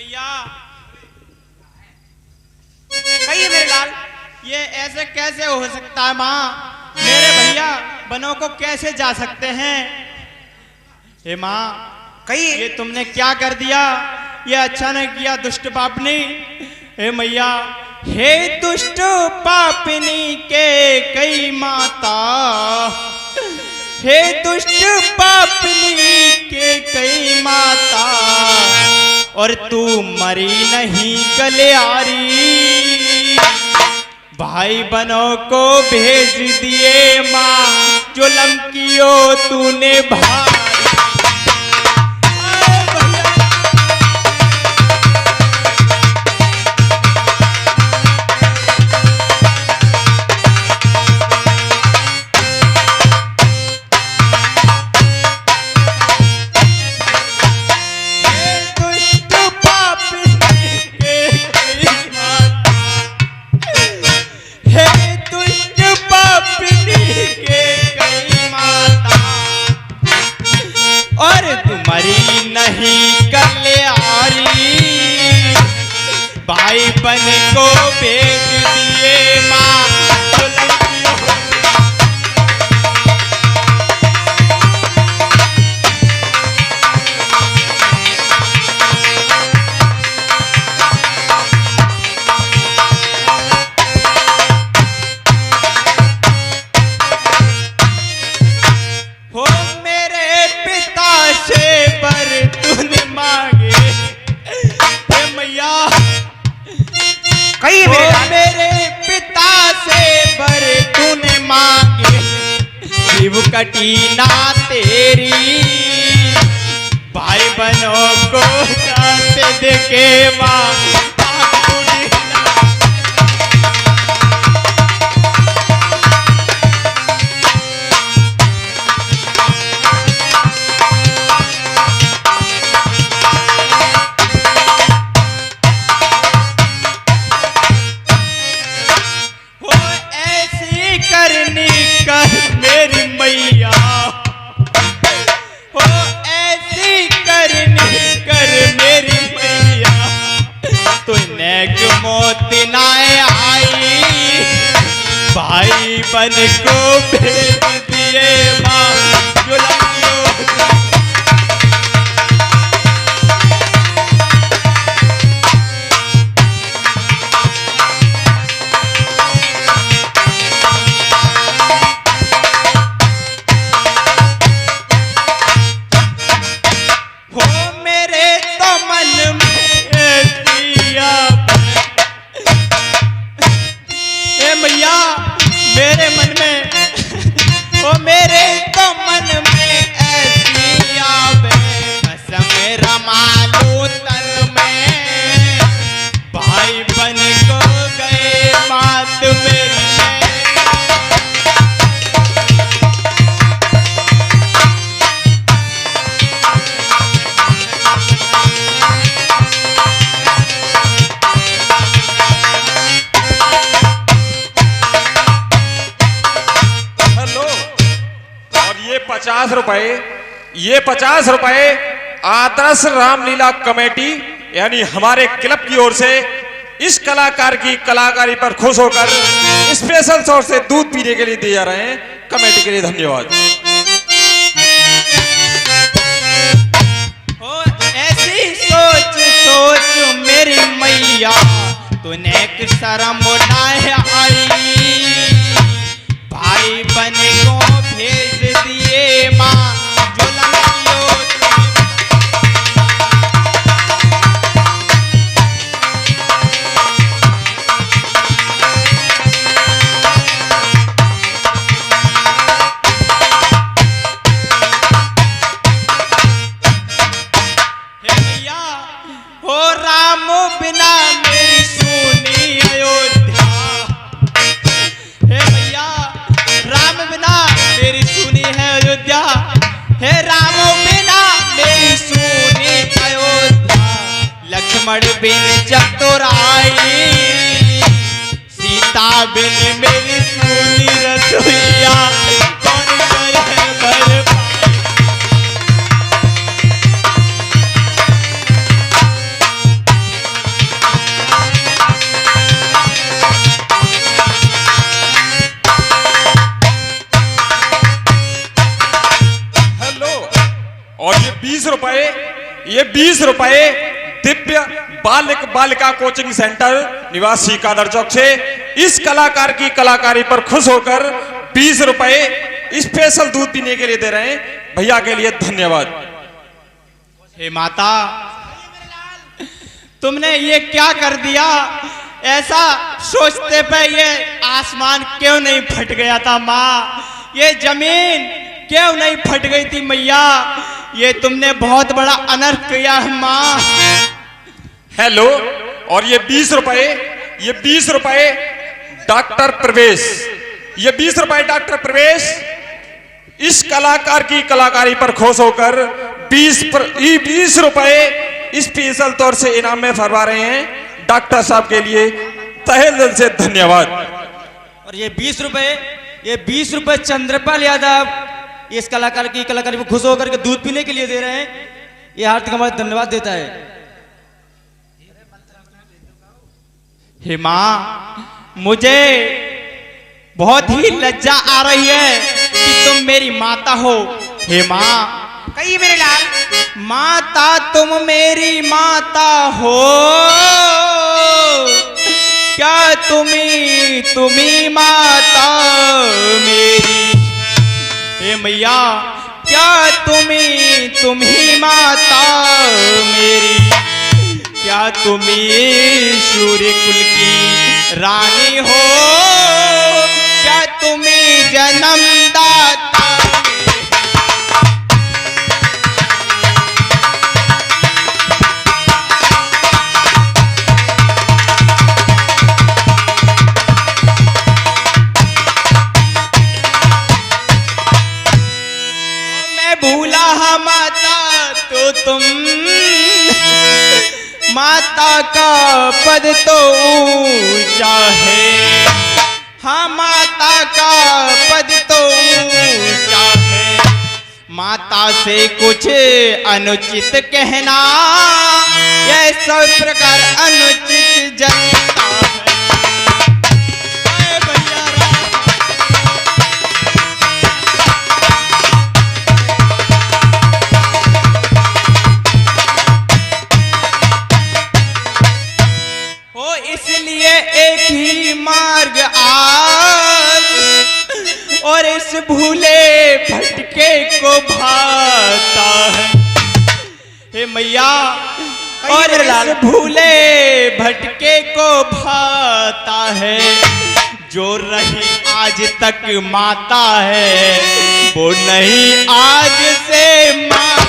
मैया कहिए मेरे लाल। ये ऐसे कैसे हो सकता है माँ? मेरे भैया बनों को कैसे जा सकते हैं? हे माँ कहिए। ये तुमने क्या कर दिया? ये अच्छा नहीं किया दुष्ट पापनी। हे मैया, हे दुष्ट पापनी के कई माता, हे दुष्ट पापनी के कई माता, और तू मरी नहीं कल्याणी। भाई बनों को भेज दिए माँ, जुल्म कियो तूने भाई। नहीं कल्याणी, भाई बन को भेज दिए माँ। मेरे पिता से बर तूने मांगे, जीव कटी ना तेरी। भाई बहनों को जाते देखे माँ। मेरी मैया हो ऐसी करनी कर मेरी मैया, तो नेक मौत ना आई। भाई बन को भेज दिए माँ, मेरे मन में ओ मेरे तो मन में ऐसी आवे, कसम रमालू तन में। भाई बन को गए बात मेरी। ये 50 रुपए आदर्श रामलीला कमेटी यानी हमारे क्लब की ओर से इस कलाकार की कलाकारी पर खुश होकर स्पेशल तौर से दूध पीने के लिए दिए जा रहे हैं। कमेटी के लिए धन्यवाद। ऐसी सोच सोच मेरी मैया, तूने एक शर्म ना आई। भाई बन को भेज दिए माँ, हो राम बिना मेरी सुनी अयोध्या। हे भैया राम बिना मेरी सुनी है अयोध्या। हे राम बिना मेरी सुनी अयोध्या। लक्ष्मण बिन चतुराई, सीता बिन मेरी सुनी रसोईया। कौन करे बर्बाद। ये 20 रुपए दिव्य बालिक बालिका कोचिंग सेंटर निवासी कादर चौक से इस कलाकार की कलाकारी पर खुश होकर 20 रुपए स्पेशल दूध पीने के लिए दे रहे हैं। भैया के लिए धन्यवाद। हे माता, तुमने ये क्या कर दिया? ऐसा सोचते पे ये आसमान क्यों नहीं फट गया था माँ? ये जमीन क्यों नहीं फट गई थी मैया? ये तुमने बहुत बड़ा अनर्थ किया है माँ। हेलो, और ये 20 रुपए डॉक्टर प्रवेश, ये 20 रुपए डॉक्टर प्रवेश इस कलाकार की कलाकारी पर खुश होकर 20 रुपए स्पेशल तौर से इनाम में फरवा रहे हैं। डॉक्टर साहब के लिए तहे दिल से धन्यवाद। और ये 20 रुपए चंद्रपाल यादव इस कलाकार की कलाकारी पर खुश होकर के दूध पीने के लिए दे रहे हैं। ये हार्दिक हमारा धन्यवाद देता है। हे माँ, मुझे बहुत ही लज्जा आ रही है कि तुम मेरी माता हो। हे माँ, कही मेरे लाल। माता तुम मेरी माता हो, क्या तुम्ही माता मेरी? हे मैया, क्या तुम्ही माता मेरी? क्या तुम्ही सूर्य कुल की रानी हो? क्या तुम्ही जन्मदाता? मैं भूला हाँ माता तो तुम, माता का पद तो ऊंचा है। हाँ, माता का पद तो ऊंचा है। माता से कुछ अनुचित कहना यह सब प्रकार अनुचित जनता है। भैया हो, इसलिए एक ही मार्ग आज, और इस भूले भटके को भाता है। हे मैया, और इस भूले भटके को भाता है। जो रही आज तक माता है, वो नहीं आज से माता।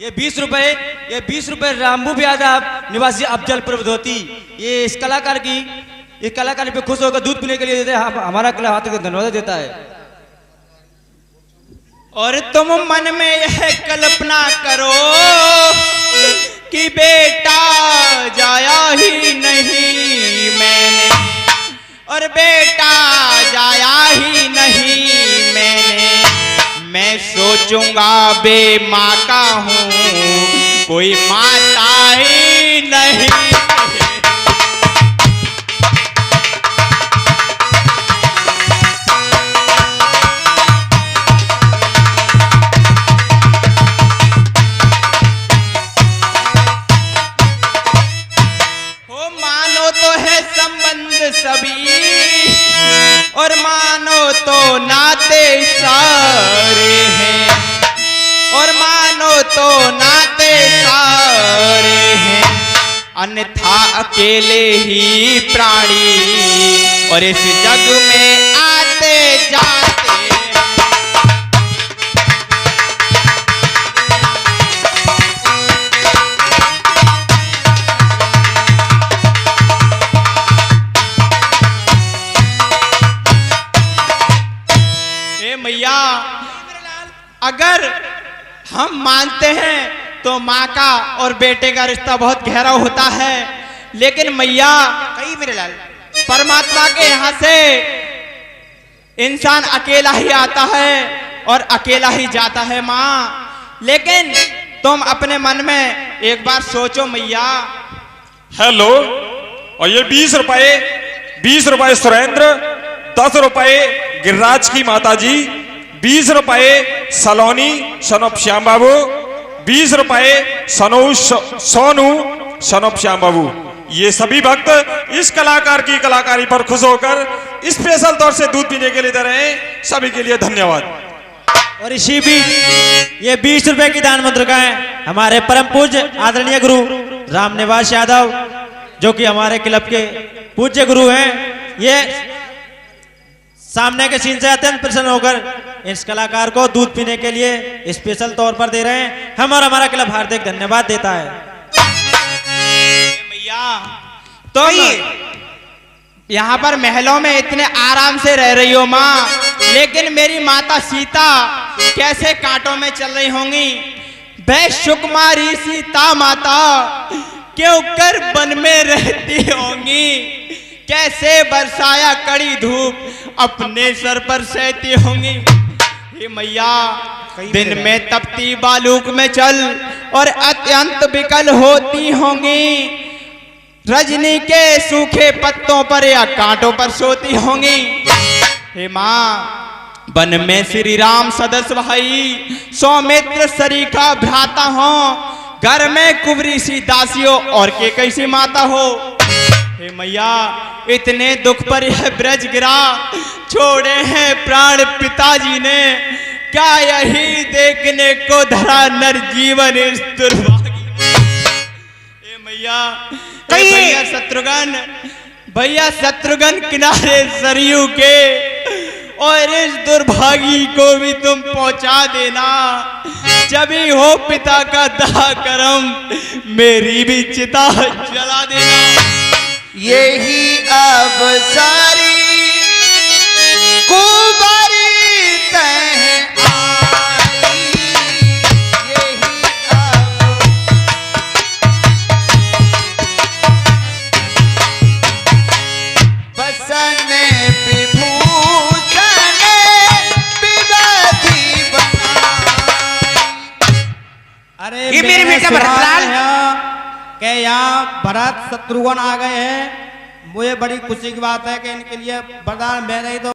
ये 20 रुपए रामभू यादव निवासी अफजलपुर धोती ये इस कलाकारी पे खुश होकर दूध पीने के लिए देते हैं। हमारा कला हाथ धन्यवाद देता है। और तुम मन में यह कल्पना करो कि बेटा जाया ही नहीं मैंने, और बेटा जाया ही नहीं मैंने। मैं सोचूंगा बे माँ का हूँ, कोई माता ही नहीं। हो, मानो तो है संबंध सभी, और मानो तो नाते सारे हैं, और मानो तो नाते सारे हैं। अन्यथा अकेले ही प्राणी और इस जग में आते जाते हैं। हे मैया, अगर हम मानते हैं तो माँ का और बेटे का रिश्ता बहुत गहरा होता है, लेकिन मैया कही मेरे लाल। परमात्मा के यहाँ से इंसान अकेला ही आता है, और अकेला ही जाता है माँ। लेकिन तुम अपने मन में एक बार सोचो मैया। हेलो, और ये 20 रुपए सुरेंद्र, 10 रुपए गिरिराज की माता जी, 20 रुपए सलोनी सनोप श्याम बाबू, 20 रुपए सोनू सनोप श्याम बाबू। ये सभी भक्त इस कलाकार की कलाकारी पर खुश होकर स्पेशल तौर से दूध पीने के लिए दे रहे हैं। सभी के लिए धन्यवाद। और इसी बीच ये 20 रुपए की दान मुद्रिका है हमारे परम पूज्य आदरणीय गुरु रामनिवास यादव, जो कि हमारे क्लब के पूज्य गुरु हैं। ये सामने के सीन से अत्यंत प्रसन्न होकर इस कलाकार को दूध पीने के लिए स्पेशल तौर पर दे रहे हैं। हम और हमारा क्लब हार्दिक धन्यवाद देता है। मैया तुम यहाँ पर महलों में इतने आराम से रह रही हो माँ, लेकिन मेरी माता सीता कैसे कांटों में चल रही होंगी? वह सुकुमारी सीता माता क्यों कर वन में रहती होंगी? कैसे बरसाया कड़ी धूप अपने सर पर सहती होंगी? हे मैया, दिन में तपती बालूक में चल और अत्यंत विकल होती होंगी। रजनी के सूखे पत्तों पर या कांटों पर सोती होंगी। हे माँ, वन में श्री राम सदस्य भाई, सौमित्र सरीखा भ्राता हो, घर में कुबरी सी दासियों और के कैसी माता हो। हे मैया, इतने दुख पर यह ब्रज गिरा, छोड़े हैं प्राण पिताजी ने, क्या यही देखने को धरा नर जीवन इस दुर्भागी। हे मैया, भैया शत्रुघ्न किनारे सरयू के, और इस दुर्भागी को भी तुम पहुंचा देना। जब ही हो पिता का दाह करम, मेरी भी चिता जला देना। यही अब सारी कुंवारी तह आई, यही अब बसन विभूषण विवादी बनाई। अरे ये मेरे बेटा भरतलाल के यहाँ भरत शत्रुघ्न आ गए हैं। मुझे बड़ी खुशी की बात है कि इनके लिए वरदान मैं नहीं तो